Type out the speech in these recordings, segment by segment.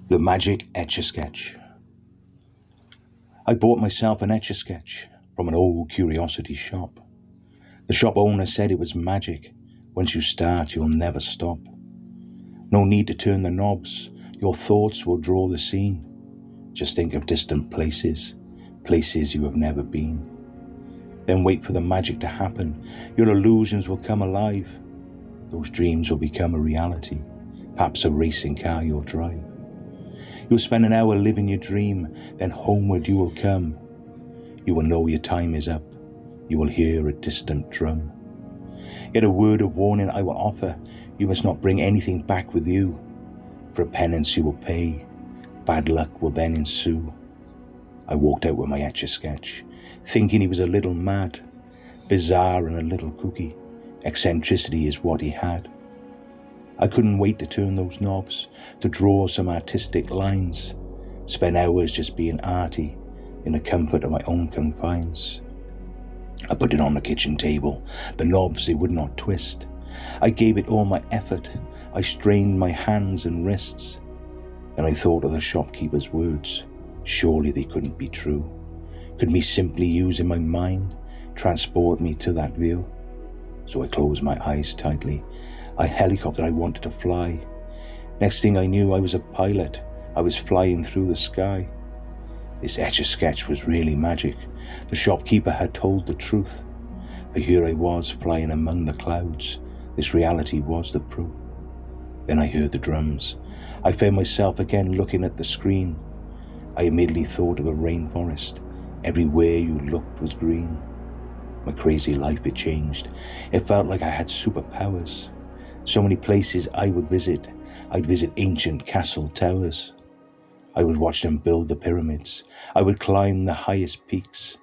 The magic Etch-a-Sketch. I bought myself an Etch-a-Sketch from an old curiosity shop. The shop owner said it was magic. Once you start, you'll never stop. No need to turn the knobs. Your thoughts will draw the scene. Just think of distant places, places you have never been. Then wait for the magic to happen. Your illusions will come alive. Those dreams will become a reality, perhaps a racing car you'll drive. You'll spend an hour living your dream, then homeward you will come. You will know your time is up. You will hear a distant drum. Yet a word of warning I will offer. You must not bring anything back with you. For a penance you will pay. Bad luck will then ensue. I walked out with my Etch-a-Sketch, thinking he was a little mad. Bizarre and a little kooky. Eccentricity is what he had. I couldn't wait to turn those knobs, to draw some artistic lines, spend hours just being arty in the comfort of my own confines. I put it on the kitchen table. The knobs, they would not twist. I gave it all my effort. I strained my hands and wrists. Then I thought of the shopkeeper's words. Surely they couldn't be true. Could me simply using my mind transport me to that view? So I closed my eyes tightly. I helicoptered, I wanted to fly. Next thing I knew, I was a pilot. I was flying through the sky. This Etch-a-Sketch was really magic. The shopkeeper had told the truth. For here I was, flying among the clouds. This reality was the proof. Then I heard the drums. I found myself again looking at the screen. I immediately thought of a rainforest. Everywhere you looked was green. My crazy life had changed. It felt like I had superpowers. So many places I would visit. I'd visit ancient castle towers. I would watch them build the pyramids. I would climb the highest peaks.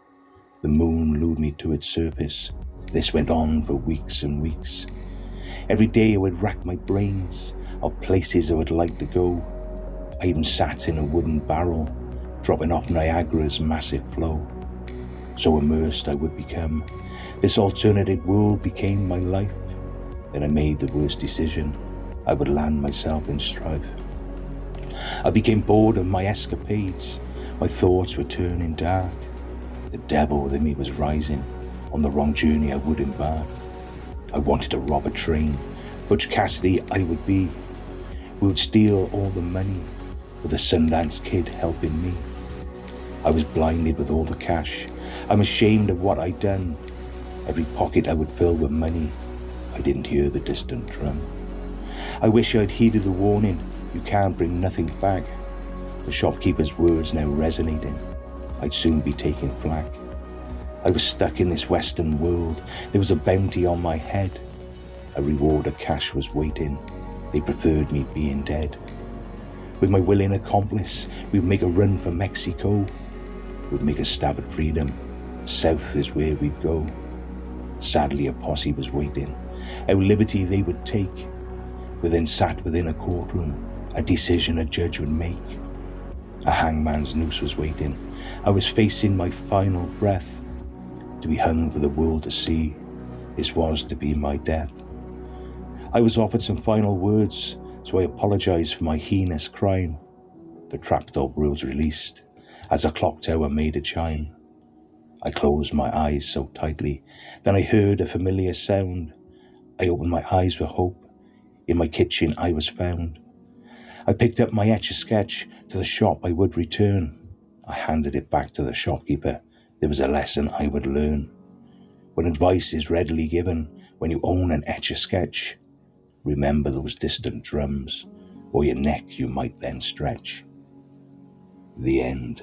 The moon lured me to its surface. This went on for weeks and weeks. Every day I would rack my brains of places I would like to go. I even sat in a wooden barrel, dropping off Niagara's massive flow. So immersed I would become. This alternative world became my life. Then I made the worst decision. I would land myself in strife. I became bored of my escapades. My thoughts were turning dark. The devil within me was rising. On the wrong journey I would embark. I wanted to rob a train. Butch Cassidy I would be. We would steal all the money, with the Sundance Kid helping me. I was blinded with all the cash. I'm ashamed of what I'd done. Every pocket I would fill with money. I didn't hear the distant drum. I wish I'd heeded the warning. You can't bring nothing back. The shopkeeper's words now resonating. I'd soon be taking flak. I was stuck in this Western world. There was a bounty on my head. A reward of cash was waiting. They preferred me being dead. With my willing accomplice, we'd make a run for Mexico. We'd make a stab at freedom. South is where we'd go. Sadly, a posse was waiting. Our liberty they would take. We then sat within a courtroom. A decision a judge would make. A hangman's noose was waiting. I was facing my final breath. To be hung for the world to see. This was to be my death. I was offered some final words, so I apologized for my heinous crime. The trapdoor was released as a clock tower made a chime. I closed my eyes so tightly. Then I heard a familiar sound. I opened my eyes with hope. In my kitchen I was found. I picked up my Etch-a-Sketch. To the shop I would return. I handed it back to the shopkeeper. There was a lesson I would learn. When advice is readily given, when you own an Etch-a-Sketch, remember those distant drums, or your neck you might then stretch. The end.